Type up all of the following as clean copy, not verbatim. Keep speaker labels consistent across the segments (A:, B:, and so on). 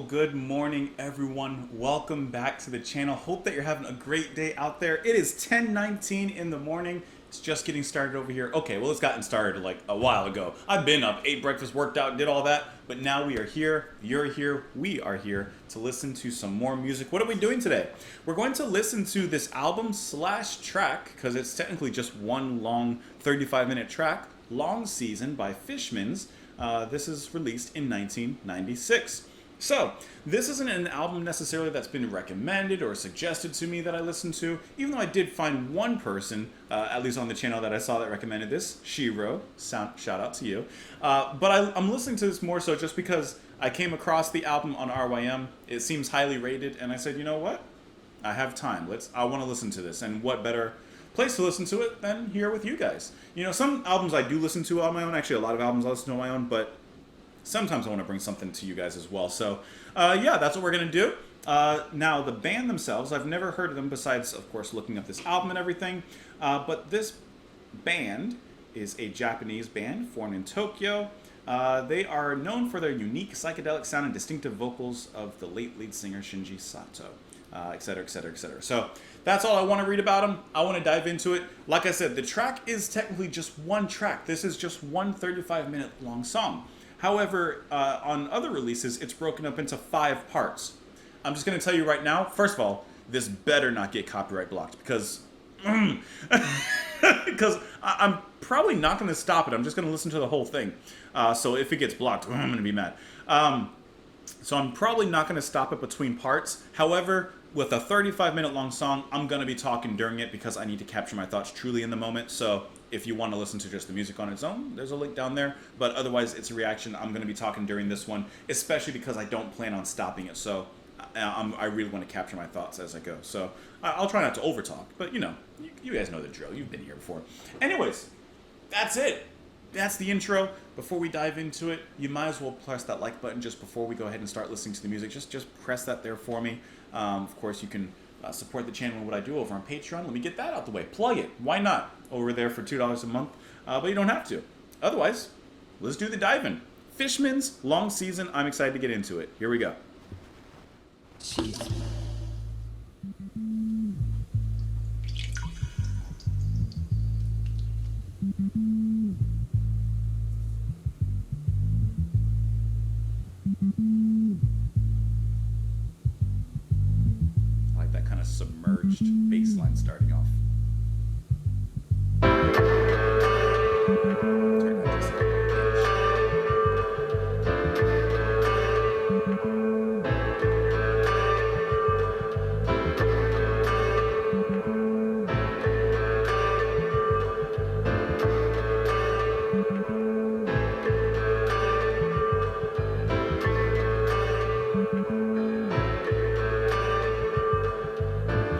A: Good morning, everyone. Welcome back to the channel. Hope that you're having a great day out there. It is 10:19 in the morning. It's just getting started over here. Okay, well, it's gotten started like a while ago. I've been up, ate breakfast, worked out, did all that, but now we are here, you're here, we are here to listen to some more music. What are we doing today? We're going to listen to this album slash track, because it's technically just one long 35-minute track, Long Season by Fishmans. This is released in 1996. So, this isn't an album necessarily that's been recommended or suggested to me that I listened to, even though I did find one person, at least on the channel that I saw that recommended this, Shiro, shout out to you. But I'm listening to this more so just because I came across the album on RYM, it seems highly rated, and I said, you know what? I have time, I want to listen to this, and what better place to listen to it than here with you guys. You know, some albums I do listen to on my own, actually a lot of albums I listen to on my own, but sometimes I want to bring something to you guys as well. So, yeah, that's what we're going to do. Now, the band themselves, I've never heard of them besides, of course, looking up this album and everything. But this band is a Japanese band formed in Tokyo. They are known for their unique psychedelic sound and distinctive vocals of the late lead singer Shinji Sato, etc., etc., etc. So that's all I want to read about them. I want to dive into it. Like I said, the track is technically just one track. This is just one 35-minute long song. However, on other releases, it's broken up into 5 parts. I'm just going to tell you right now, first of all, this better not get copyright blocked because I'm probably not going to stop it. I'm just going to listen to the whole thing. So if it gets blocked, I'm going to be mad. So I'm probably not going to stop it between parts. However, with a 35-minute long song, I'm going to be talking during it because I need to capture my thoughts truly in the moment. So if you want to listen to just the music on its own, there's a link down there. But otherwise, it's a reaction. I'm going to be talking during this one, especially because I don't plan on stopping it. So I really want to capture my thoughts as I go. So I'll try not to overtalk. But, you know, you guys know the drill. You've been here before. Anyways, that's it. That's the intro. Before we dive into it, you might as well press that like button just before we go ahead and start listening to the music. Just press that there for me. Of course, you can support the channel and what I do over on Patreon. Let me get that out the way. Plug it. Why not? Over there for $2 a month. But you don't have to. Otherwise, let's do the dive-in. Fishmans, Long Season. I'm excited to get into it. Here we go. Jeez. I like that kind of submerged bass line starting off. Turn that just a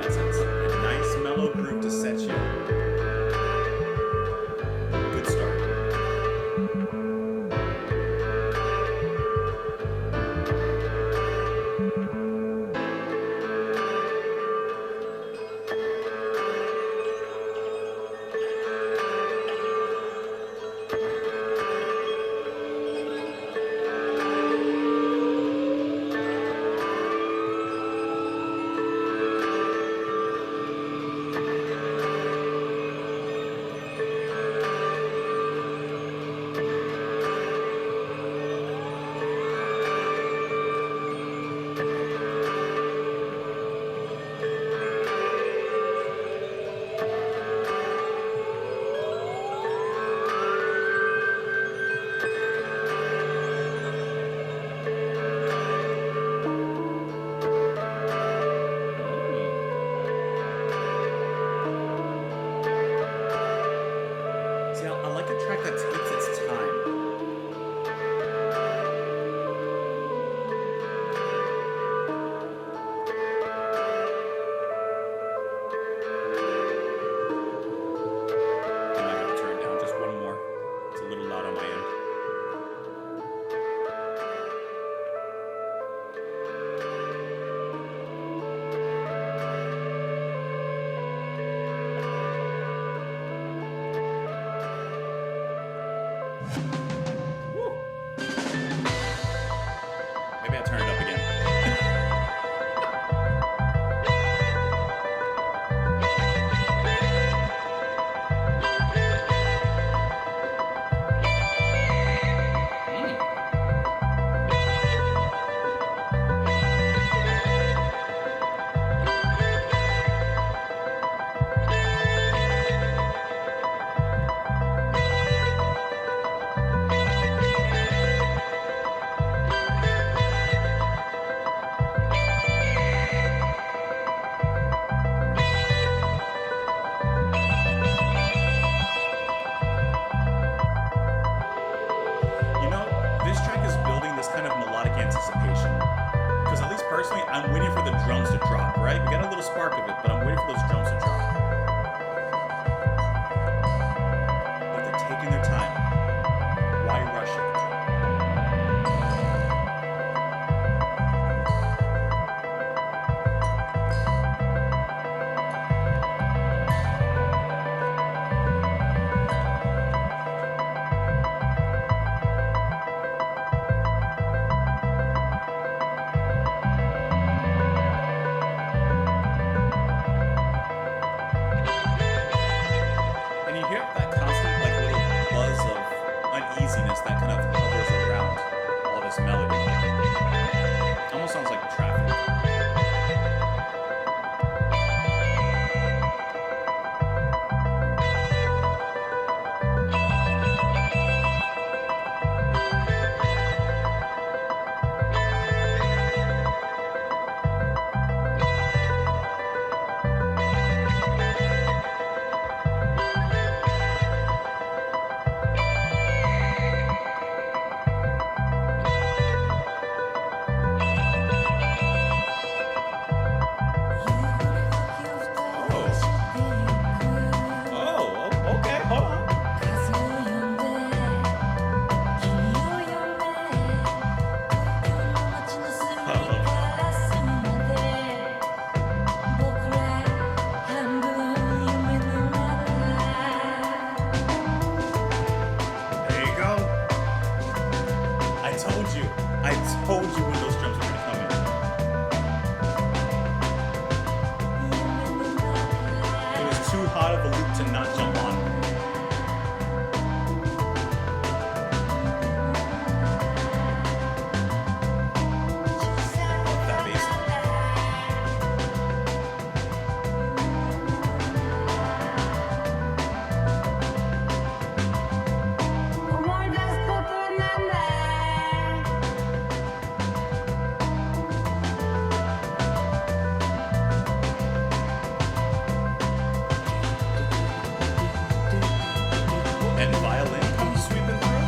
A: That sounds like a nice mellow groove Woo. Maybe I turn it up again. I'm waiting for the drums to drop, right? We got a little spark of it, but I'm waiting for those drums to drop. But they're taking their time. Why rush it? That kind of hovers around all this melody. Almost sounds like traffic. I told you when those drums were going to come in. It was too hot of a loop to not jump on. Love that bass and violin comes sweeping through.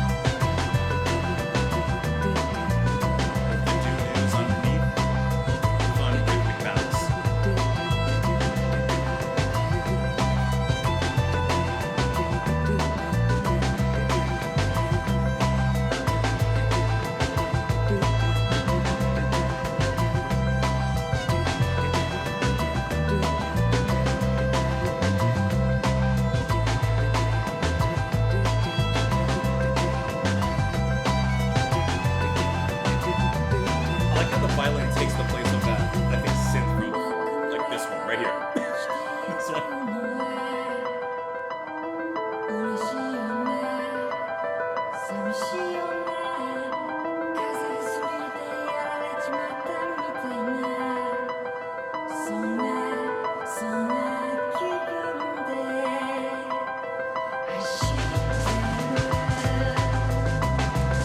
A: The dude is underneath. Fun rhythmic balance. I like how the violin takes the place of that, I think, synth from, like, this one right here. This one.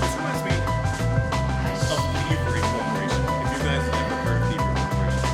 A: This reminds me of Thievery Corporation. If you guys have ever heard of Thievery Corporation.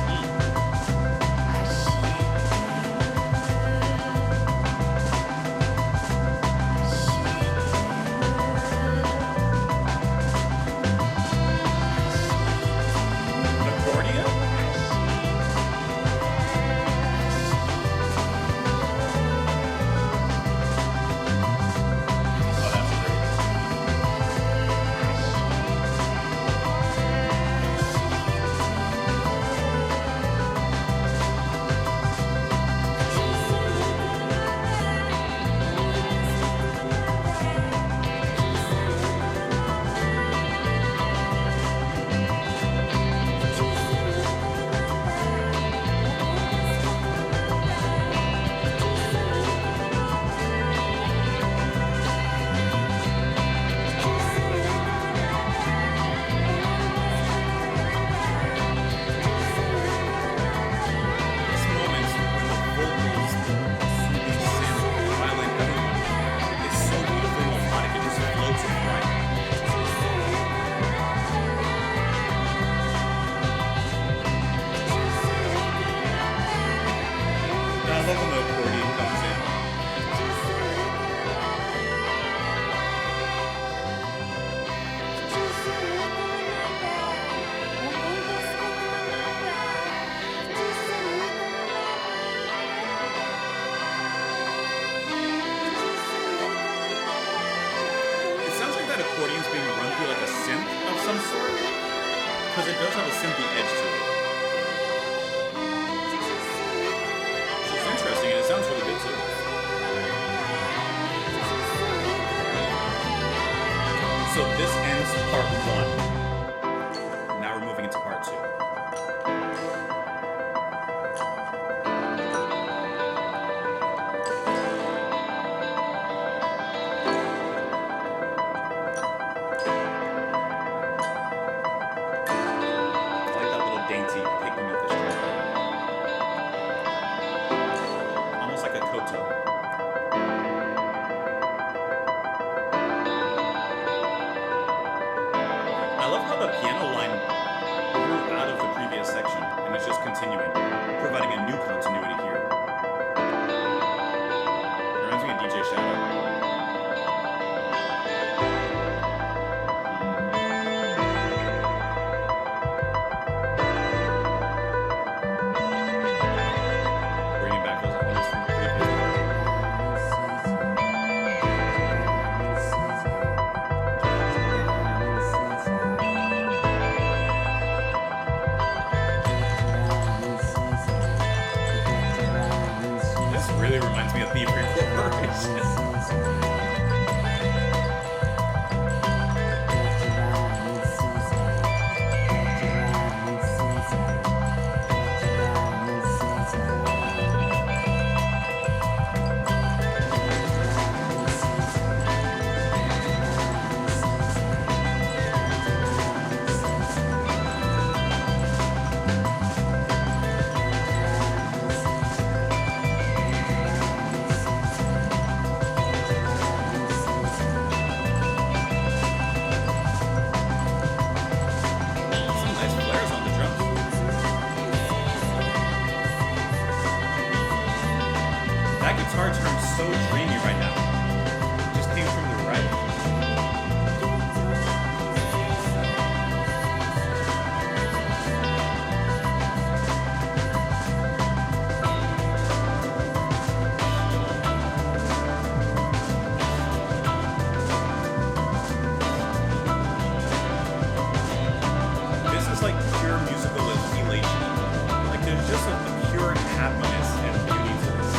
A: accordions being run through like a synth of some sort, because it does have a synthy edge to it. So it's interesting, and it sounds really good too. So this ends part 1. Now we're moving into part 2. Really reminds me of Thief Corporation. That guitar turns so dreamy right now. It just came from the right. This is like pure musical elation. Like there's just a pure happiness and beauty to this.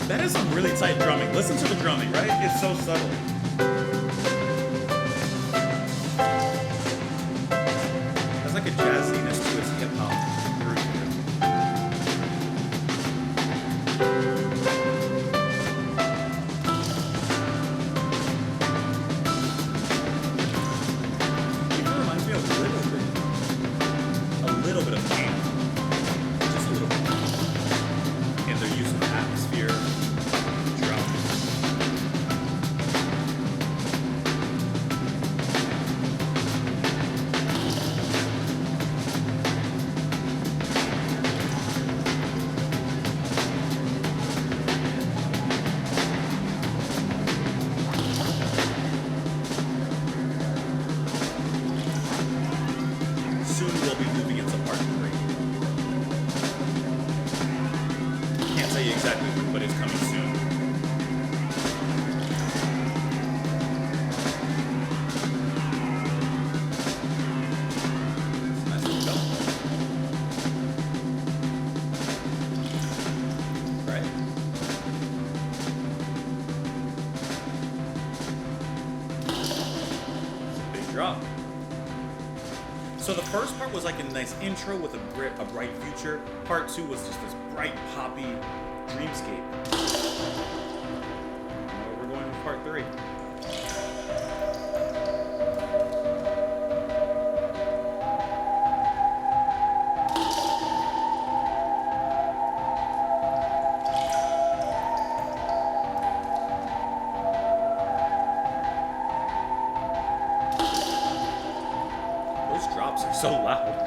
A: That is some really tight drumming. Listen to the drumming, right? It's so subtle. There's like a jazziness to its hip-hop groove here. It reminds me of a little bit of Game. Just a little bit. tell you exactly when, but it's coming soon. Nice little belt. Right. It's a big drop. So the first part was like a nice intro with a bright future. Part 2 was just this bright, poppy dreamscape. Now we're going with part 3. Those drops are so loud.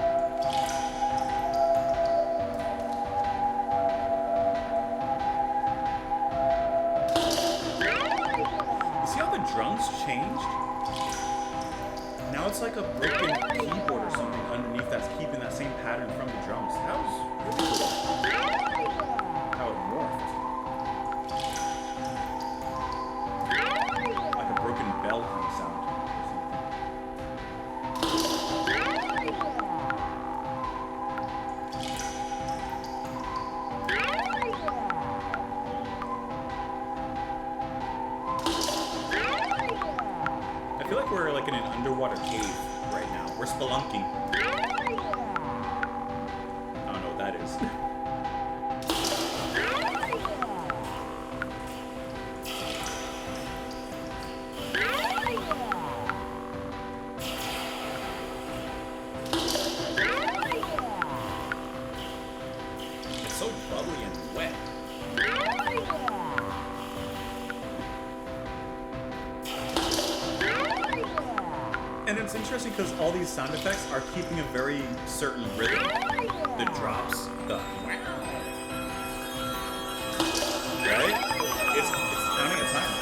A: Drums changed. Now it's like a broken keyboard or something underneath that's keeping that same pattern from the drums. That was really cool. How it morphed. Like a broken bell kind of sound or I feel like we're like in an underwater cave right now. We're spelunking. I don't know what that is. It's so bubbly and wet. And it's interesting because all these sound effects are keeping a very certain rhythm. The drops, the wow. Right? It's counting a time.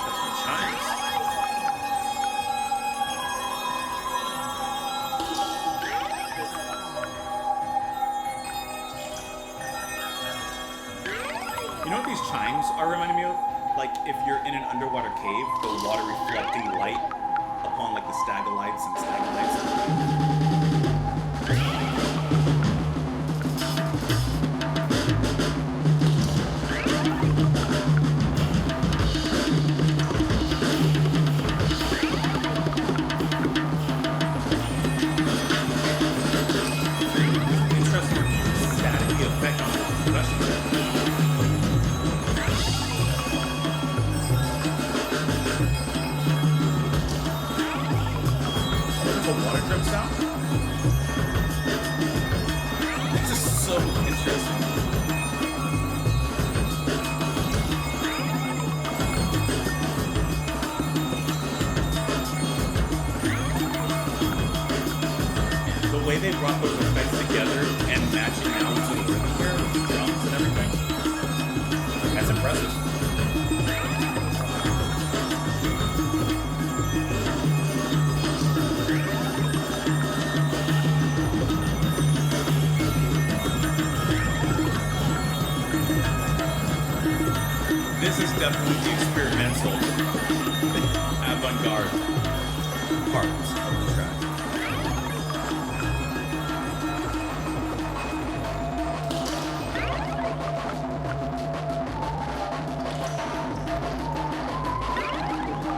A: That's some chimes. You know what these chimes are reminding me of? Like if you're in an underwater cave, the water reflecting light upon like the stalagmites and stalagmites. Interesting staticky effect on the percussion. Water drip sound. This is so interesting. The way they brought those effects together and matching out to the rhythm here with the drums and everything, that's impressive. This is definitely the experimental, avant-garde parts of the track.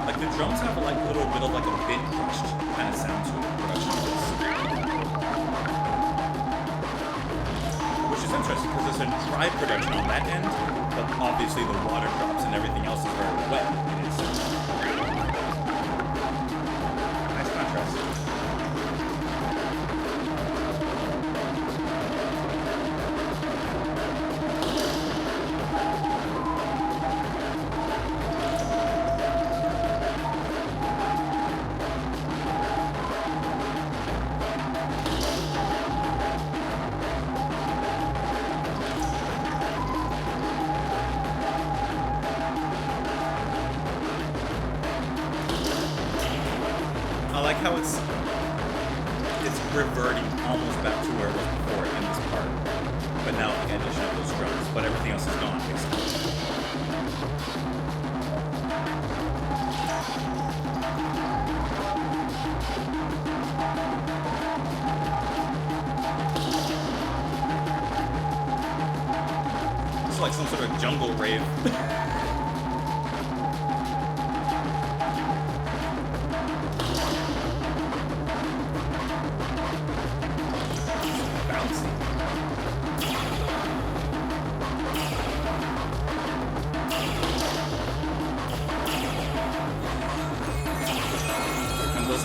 A: Like the drums have like a little bit of like a bit pushed kind of sound to it, which is interesting because there's a dry production on that end. But obviously the water drops and everything else is very wet. It is nice contrast. how it's reverting almost back to where it was before in this part. But now with the addition of those drums, but everything else is gone, basically. It's like some sort of jungle rave.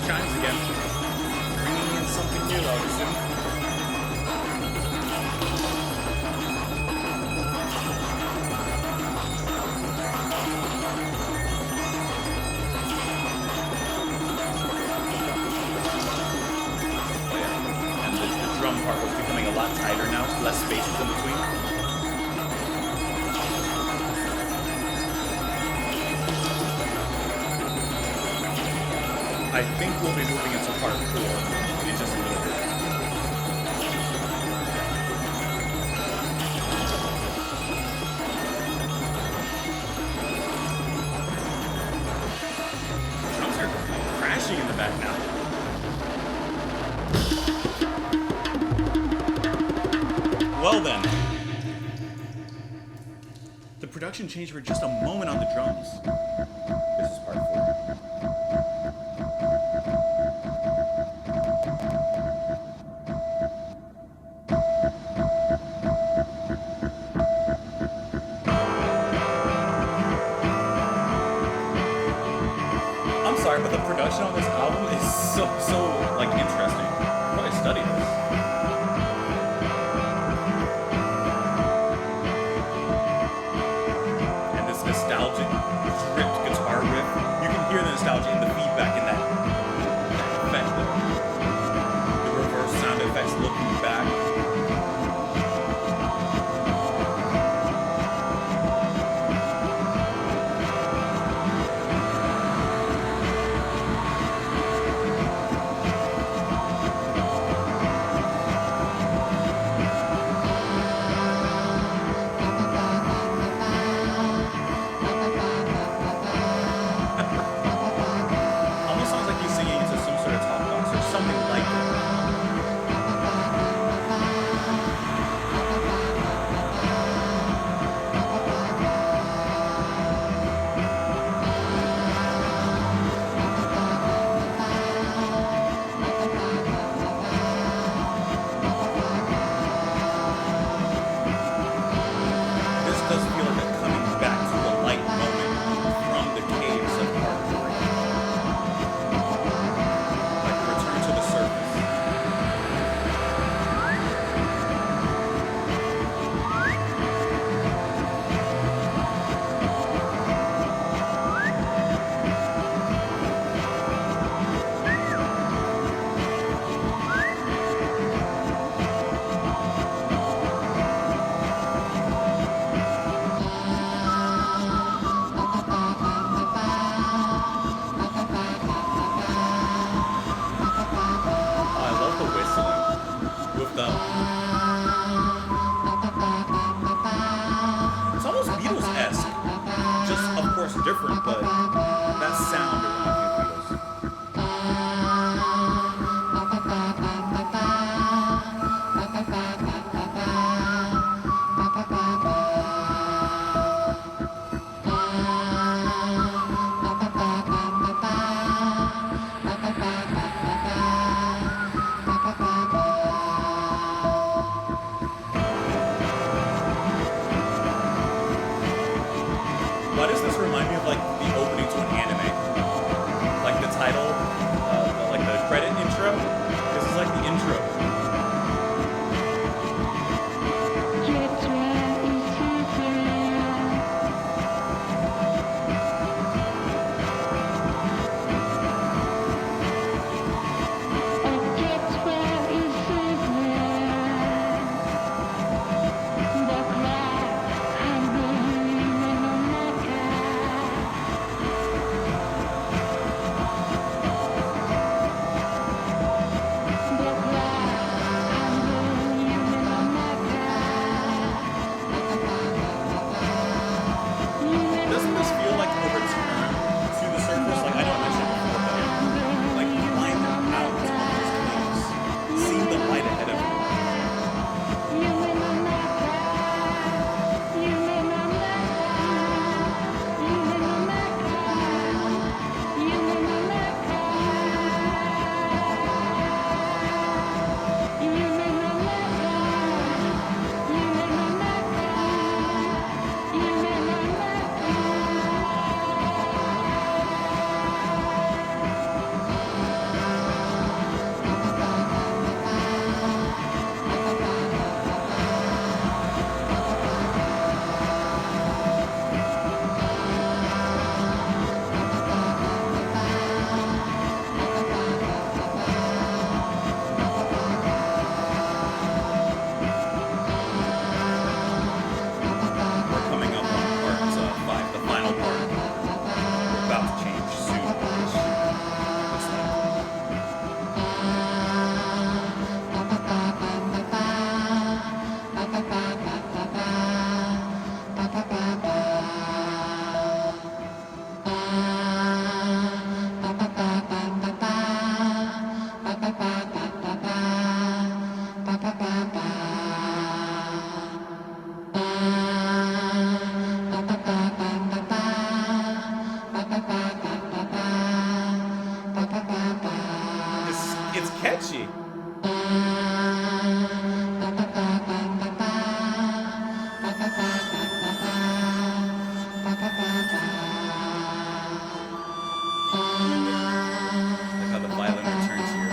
A: Chimes again, bringing in something new, I would assume. Oh yeah, and the drum part was becoming a lot tighter now, less spaces in between. I think we'll be moving into part 4 in just a little bit. Drums are crashing in the back now. Well then. The production changed for just a moment on the drums. This is part 4. Sorry, but the production on this album is so like interesting. I'll probably study this. And this nostalgic dripped guitar riff, you can hear the nostalgia in the feedback in that effect. The reverse sound effects looking back. Different, but that sound reminds me of Why does this remind me of like the she? Like how the violin returns here.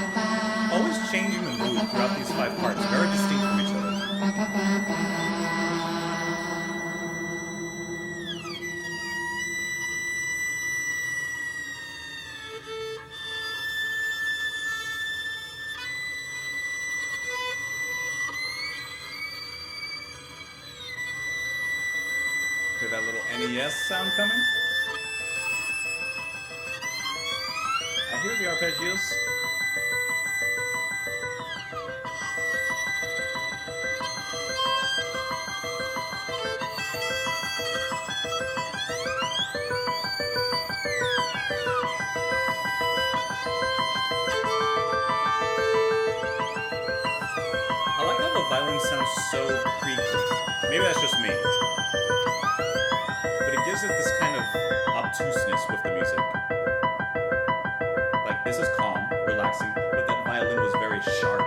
A: Always changing the mood throughout these 5 parts, very distinct from each other. Hear that little NES sound coming? I hear the arpeggios. I like how the violin sounds so creaky. Maybe that's just me. But it gives it this kind of obtuseness with the music. Like, this is calm, relaxing, but that violin was very sharp.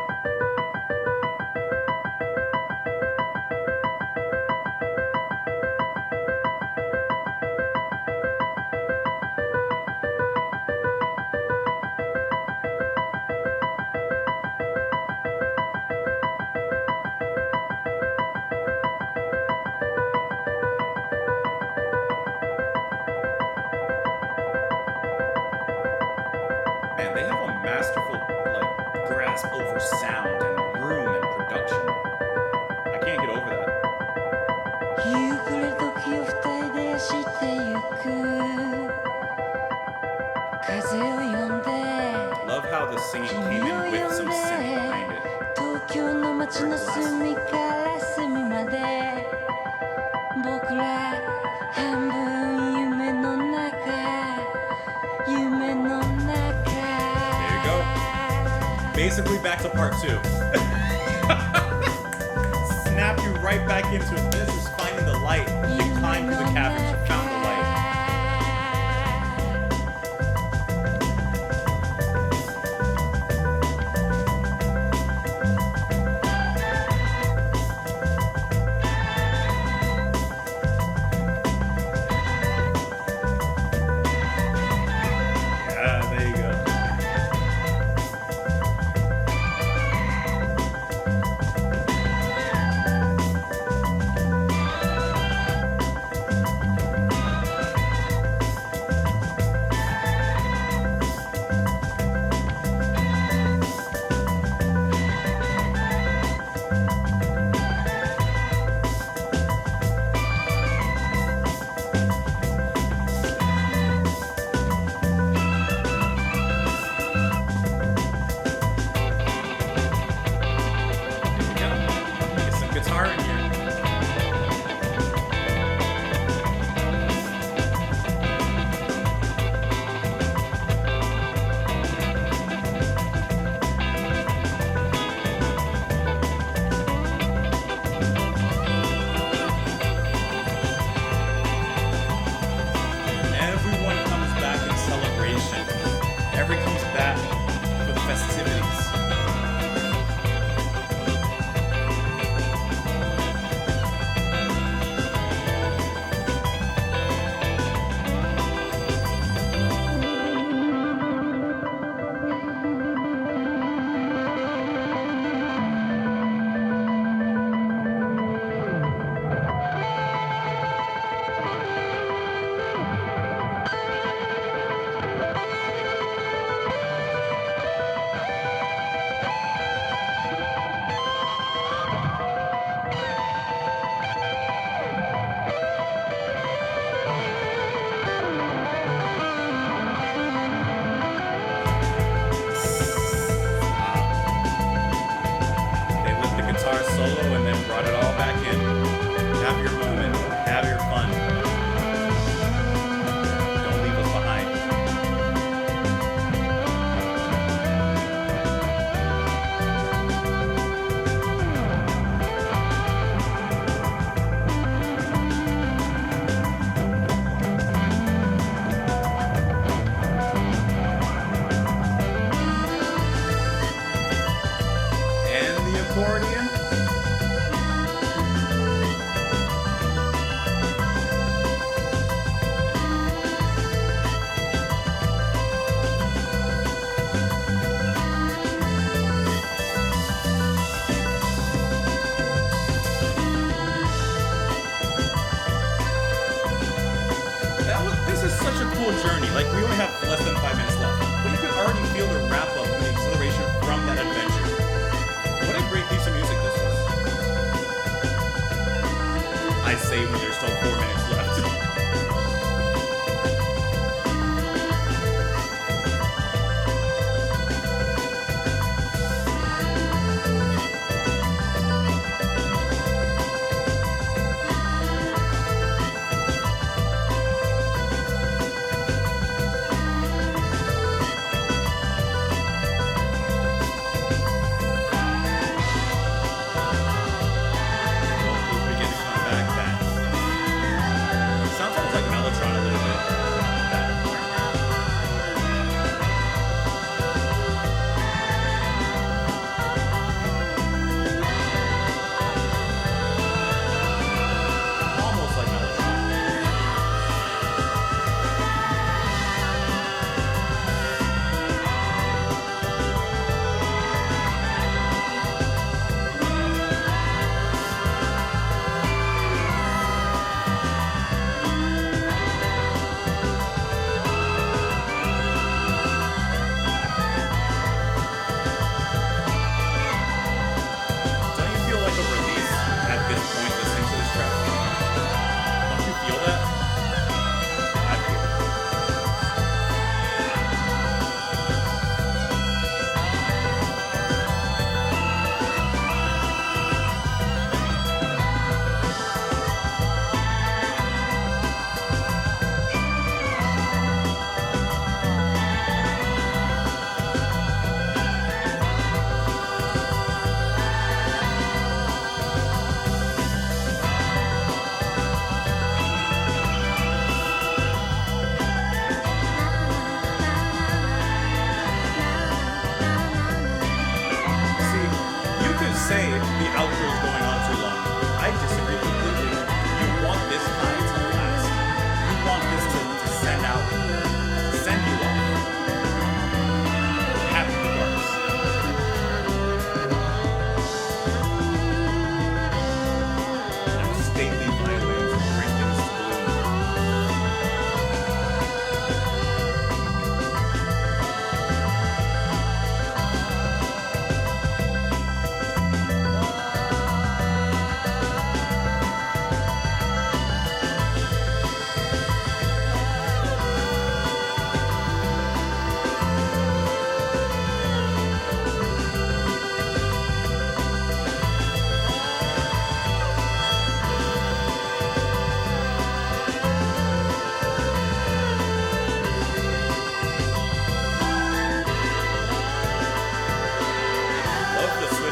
A: Man, they have a masterful, like, grasp over sound and room and production. I can't get over that.
B: 夕暮れ時を二人でしてゆく風を呼んで
A: Love how the singing came in with some synth behind it.
B: 東京の街の隅から隅まで僕ら半分夢の中
A: There you go. Basically back to part 2. Snap you right back into it. This is finding the light. You climbed through the caverns, you found the light. Yeah, there you go. such a cool journey. Like, we only have less than 5 minutes left, but you can already feel the wrap up and the exhilaration from that adventure. What a great piece of music this was. I say when there's still 4 minutes left. Say the outro is going on too long. I disagree completely. You want this high to last. You want this to send out, send you off. Happy regardless. And stately violins bring things to bloom.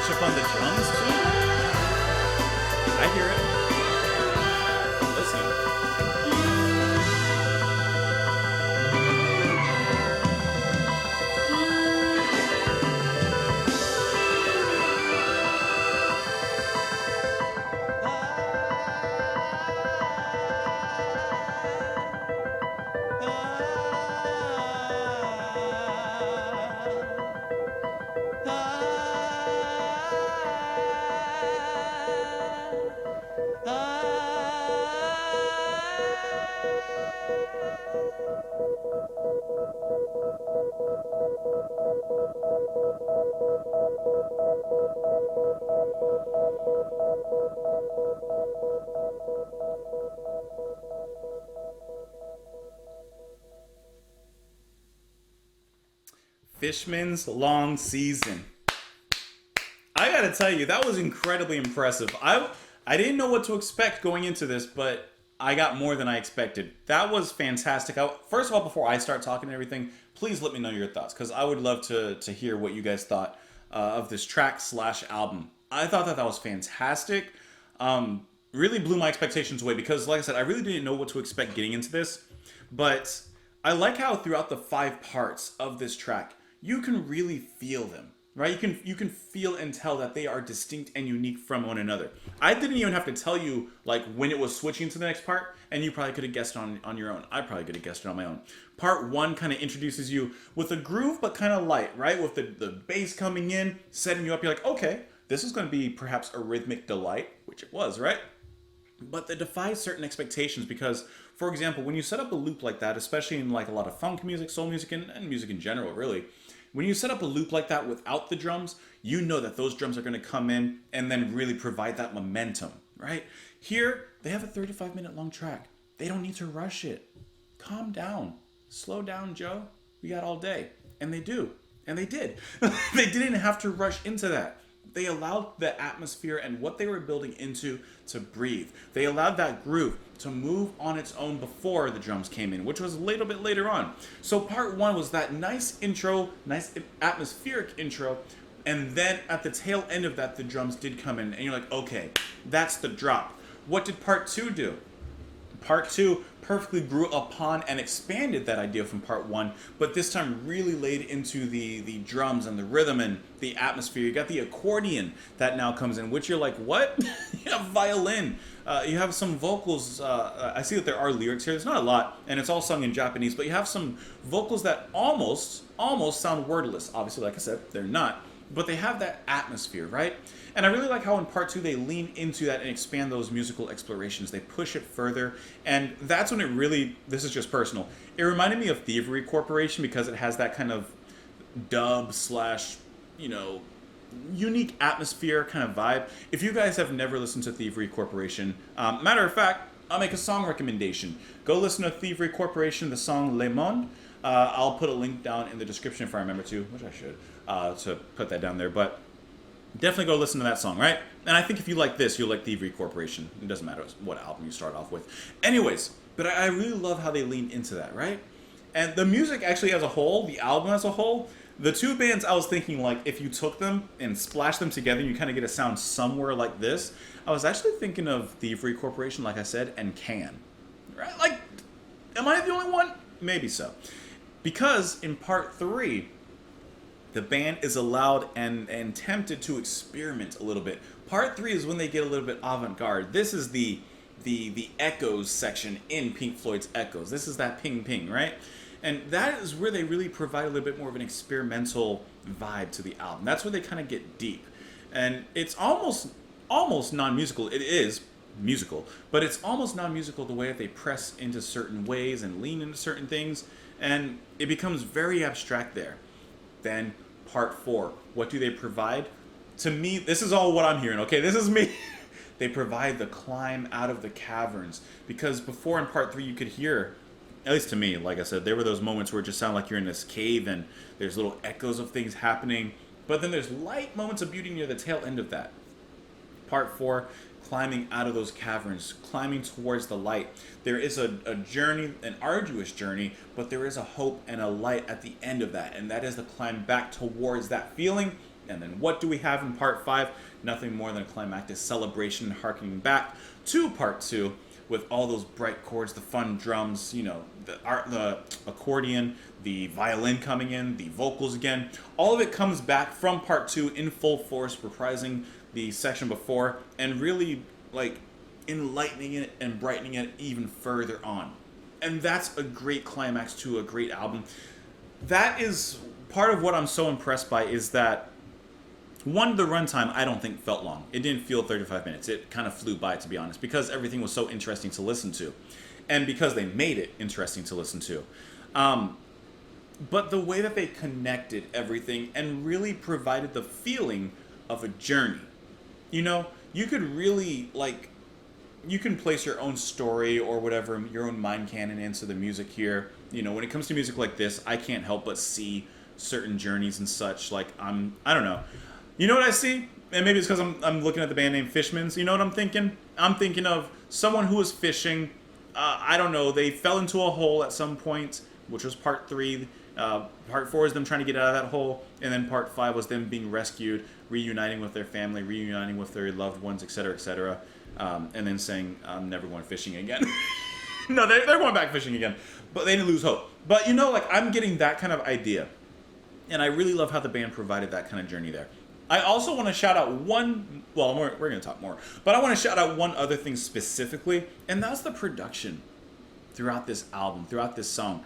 A: Up on the drums too. I hear it. I'm listening. Fishmans Long Season. I gotta tell you, that was incredibly impressive. I didn't know what to expect going into this, but I got more than I expected. That was fantastic. First of all, before I start talking and everything, please let me know your thoughts, because I would love to hear what you guys thought of this track / album. I thought that was fantastic. Really blew my expectations away, because like I said, I really didn't know what to expect getting into this. But I like how throughout the 5 parts of this track, you can really feel them, right? You can feel and tell that they are distinct and unique from one another. I didn't even have to tell you like when it was switching to the next part, and you probably could have guessed it on your own. I probably could have guessed it on my own. Part 1 kind of introduces you with a groove, but kind of light, right? With the bass coming in, setting you up. You're like, okay, this is going to be perhaps a rhythmic delight, which it was, right? but that defies certain expectations because, for example, when you set up a loop like that, especially in like a lot of funk music, soul music, and music in general, really, when you set up a loop like that without the drums, you know that those drums are going to come in and then really provide that momentum, right? Here, they have a 35-minute long track. They don't need to rush it. Calm down. Slow down, Joe. We got all day. And they do. And they did. They didn't have to rush into that. They allowed the atmosphere and what they were building into to breathe. They allowed that groove to move on its own before the drums came in, which was a little bit later on. So part one was that nice intro, nice atmospheric intro, and then at the tail end of that, the drums did come in, and you're like, okay, that's the drop. What did part two do? Part two perfectly grew upon and expanded that idea from part one, but this time really laid into the drums and the rhythm and the atmosphere. You got the accordion that now comes in, which you're like, what? You have violin. You have some vocals. I see that there are lyrics here. There's not a lot, and it's all sung in Japanese, but you have some vocals that almost sound wordless. Obviously, like I said, they're not, but they have that atmosphere, right? And I really like how in part two they lean into that and expand those musical explorations. They push it further, and that's when it really, this is just personal, it reminded me of Thievery Corporation because it has that kind of dub slash, unique atmosphere kind of vibe. If you guys have never listened to Thievery Corporation, matter of fact, I'll make a song recommendation. Go listen to Thievery Corporation, the song Le Monde. I'll put a link down in the description if I remember to, which I should, to put that down there. But definitely go listen to that song, right? And I think if you like this, you'll like Thievery Corporation. It doesn't matter what album you start off with. Anyways, but I really love how they lean into that, right? And the music actually as a whole, the album as a whole, the two bands I was thinking like if you took them and splashed them together, you kind of get a sound somewhere like this. I was actually thinking of Thievery Corporation, like I said, and Can. Right? Like, am I the only one? Maybe so. Because in part three, the band is allowed and tempted to experiment a little bit. Part three is when they get a little bit avant-garde. This is the Echoes section in Pink Floyd's Echoes. This is that ping ping, right? And that is where they really provide a little bit more of an experimental vibe to the album. That's where they kind of get deep. And it's almost non-musical. It is musical, but it's almost non-musical the way that they press into certain ways and lean into certain things, and it becomes very abstract there. Then part four, what do they provide? To me, this is all what I'm hearing, okay? This is me. They provide the climb out of the caverns, because before in part three you could hear, at least to me, like I said, there were those moments where it just sounded like you're in this cave and there's little echoes of things happening, but then there's light moments of beauty near the tail end of that. Part four, climbing out of those caverns, climbing towards the light. There is a journey, an arduous journey, but there is a hope and a light at the end of that, and that is the climb back towards that feeling. And then what do we have in part five? Nothing more than a climactic celebration, harkening back to part two with all those bright chords, the fun drums, the accordion, the violin coming in, the vocals again. All of it comes back from part two in full force, reprising the section before and really like enlightening it and brightening it even further on. And that's a great climax to a great album. That is part of what I'm so impressed by, is that one, the runtime I don't think felt long. It didn't feel 35 minutes. It kind of flew by, to be honest, because everything was so interesting to listen to, and because they made it interesting to listen to. But the way that they connected everything and really provided the feeling of a journey. You could really, you can place your own story or whatever, your own mind canon into the music here. When it comes to music like this, I can't help but see certain journeys and such. I don't know. You know what I see? And maybe it's because I'm looking at the band name Fishmans. You know what I'm thinking? I'm thinking of someone who was fishing. I don't know. They fell into a hole at some point, which was part three. Part four is them trying to get out of that hole, and then part five was them being rescued, reuniting with their family, reuniting with their loved ones, etc., etc., and then saying, "I'm never going fishing again." No, they're going back fishing again, but they didn't lose hope. But I'm getting that kind of idea, and I really love how the band provided that kind of journey there. I also want to shout out one. Well, we're going to talk more, but I want to shout out one other thing specifically, and that's the production throughout this album, throughout this song.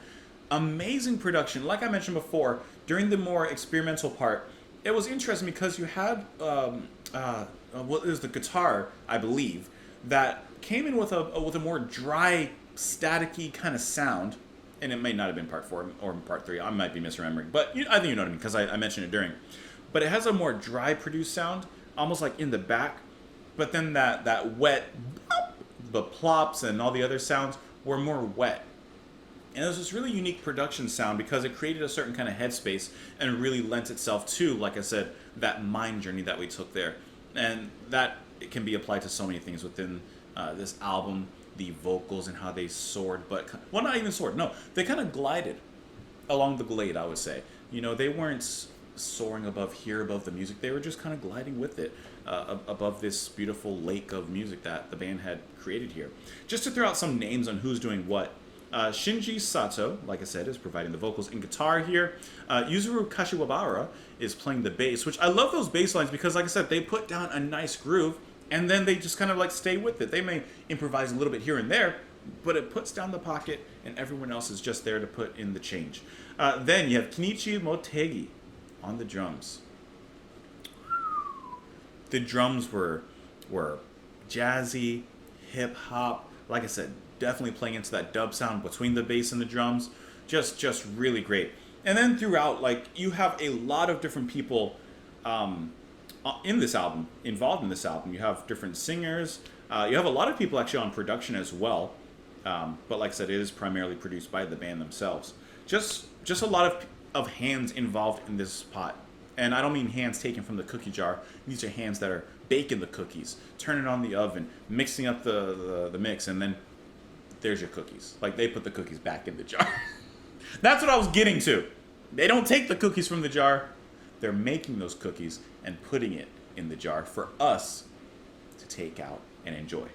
A: Amazing production. Like I mentioned before, during the more experimental part, it was interesting because you had what is the guitar, I believe, that came in with a more dry, staticky kind of sound. And it may not have been part 4 or part 3. I might be misremembering, but I think you know what I mean because I mentioned it during. But it has a more dry produced sound, almost like in the back. But then that wet, the plops and all the other sounds were more wet. And it was this really unique production sound because it created a certain kind of headspace and really lent itself to, like I said, that mind journey that we took there. And that it can be applied to so many things within this album. The vocals and how they soared, but well, not even soared. No, they kind of glided along the glade. I would say, they weren't soaring above the music. They were just kind of gliding with it above this beautiful lake of music that the band had created here. Just to throw out some names on who's doing what. Shinji Sato, like I said, is providing the vocals and guitar here. Yuzuru Kashiwabara is playing the bass, which I love those bass lines because, like I said, they put down a nice groove. And then they just kind of like stay with it. They may improvise a little bit here and there, but it puts down the pocket and everyone else is just there to put in the change. Then you have Kenichi Motegi on the drums. The drums were jazzy, hip hop. Like I said, definitely playing into that dub sound between the bass and the drums. Just really great. And then throughout, like, you have a lot of different people in this album, involved in this album. You have different singers. You have a lot of people actually on production as well. But like I said, it is primarily produced by the band themselves. Just a lot of hands involved in this pot. And I don't mean hands taken from the cookie jar. These are hands that are baking the cookies, turning on the oven, mixing up the mix, and then there's your cookies. Like, they put the cookies back in the jar. That's what I was getting to. They don't take the cookies from the jar. They're making those cookies and putting it in the jar for us to take out and enjoy.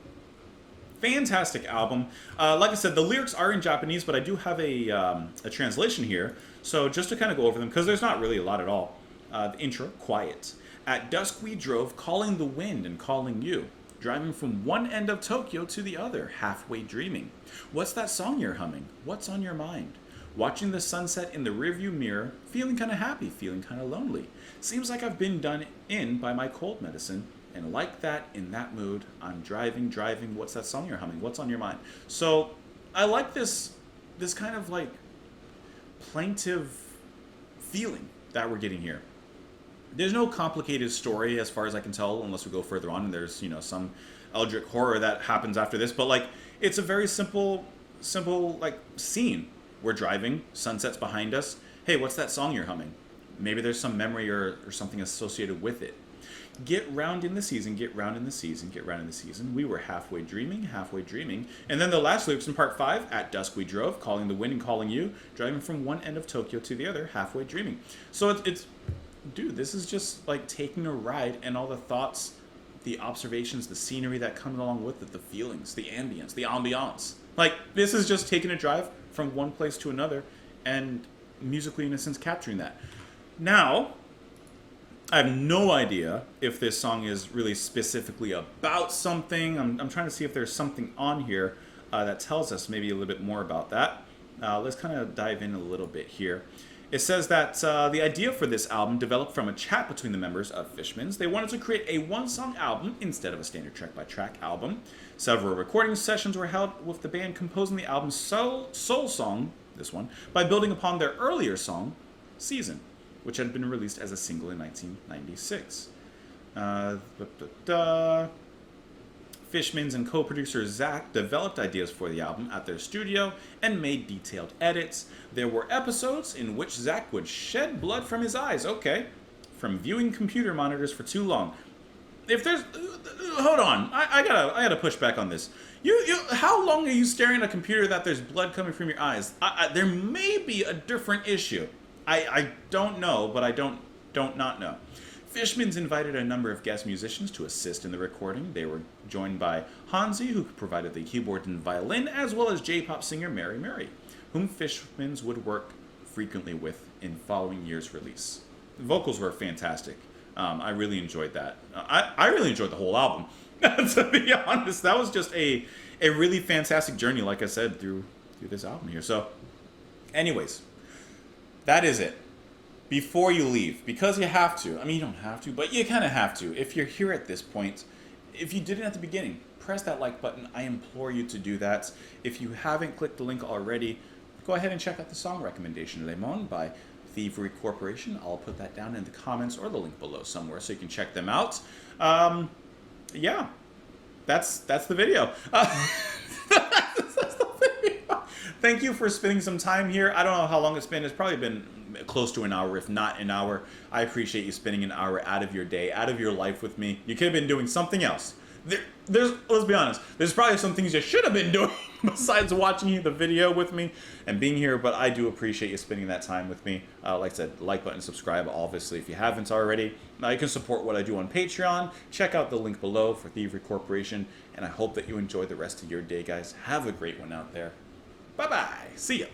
A: Fantastic album. Like I said, the lyrics are in Japanese, but I do have a translation here. So just to kind of go over them, because there's not really a lot at all. The intro, quiet. At dusk we drove, calling the wind and calling you. Driving from one end of Tokyo to the other, halfway dreaming. What's that song you're humming? What's on your mind? Watching the sunset in the rearview mirror, feeling kind of happy, feeling kind of lonely. Seems like I've been done in by my cold medicine, and like that, in that mood, I'm driving, what's that song you're humming? What's on your mind? So, I like this kind of like plaintive feeling that we're getting here. There's no complicated story as far as I can tell, unless we go further on and there's, some eldritch horror that happens after this, but like, it's a very simple like scene. We're driving, sunset's behind us. Hey, what's that song you're humming? Maybe there's some memory or something associated with it. Get round in the season, get round in the season, get round in the season. We were halfway dreaming. And then the last lyrics in part 5, at dusk we drove, calling the wind and calling you, driving from one end of Tokyo to the other, halfway dreaming. So it's dude, this is just like taking a ride and all the thoughts, the observations, the scenery that comes along with it, the feelings, the ambiance. Like, this is just taking a drive from one place to another and musically, in a sense, capturing that. Now, I have no idea if this song is really specifically about something. I'm trying to see if there's something on here that tells us maybe a little bit more about that. Let's kind of dive in a little bit here. It says that the idea for this album developed from a chat between the members of Fishmans. They wanted to create a one-song album instead of a standard track-by-track album. Several recording sessions were held with the band composing the album's soul song, this one, by building upon their earlier song, Season, which had been released as a single in 1996. Fishmans and co-producer Zach developed ideas for the album at their studio and made detailed edits. There were episodes in which Zach would shed blood from his eyes, from viewing computer monitors for too long. If there's... hold on, I gotta push back on this. How long are you staring at a computer that there's blood coming from your eyes? There may be a different issue. I don't know, but I don't not know. Fishmans invited a number of guest musicians to assist in the recording. They were joined by Hansi, who provided the keyboard and violin, as well as J-pop singer Mary Mary, whom Fishmans would work frequently with in following years' release. The vocals were fantastic. I really enjoyed that. I really enjoyed the whole album, to be honest. That was just a really fantastic journey, like I said, through this album here. So, anyways, that is it. Before you leave, because you have to. I mean, you don't have to, but you kind of have to. If you're here at this point, if you didn't at the beginning, press that like button. I implore you to do that. If you haven't clicked the link already, go ahead and check out the song recommendation, Lemon by Thievery Corporation. I'll put that down in the comments or the link below somewhere so you can check them out. Yeah, that's the video. That's the video. Thank you for spending some time here. I don't know how long it's been. It's probably been close to an hour, if not an hour. I appreciate you spending an hour out of your day, out of your life with me. You could have been doing something else. Let's be honest, there's probably some things you should have been doing besides watching the video with me and being here, but I do appreciate you spending that time with me. Like I said, like button, subscribe, obviously, if you haven't already. You can support what I do on Patreon. Check out the link below for Thievery Corporation, and I hope that you enjoy the rest of your day, guys. Have a great one out there. Bye-bye. See ya.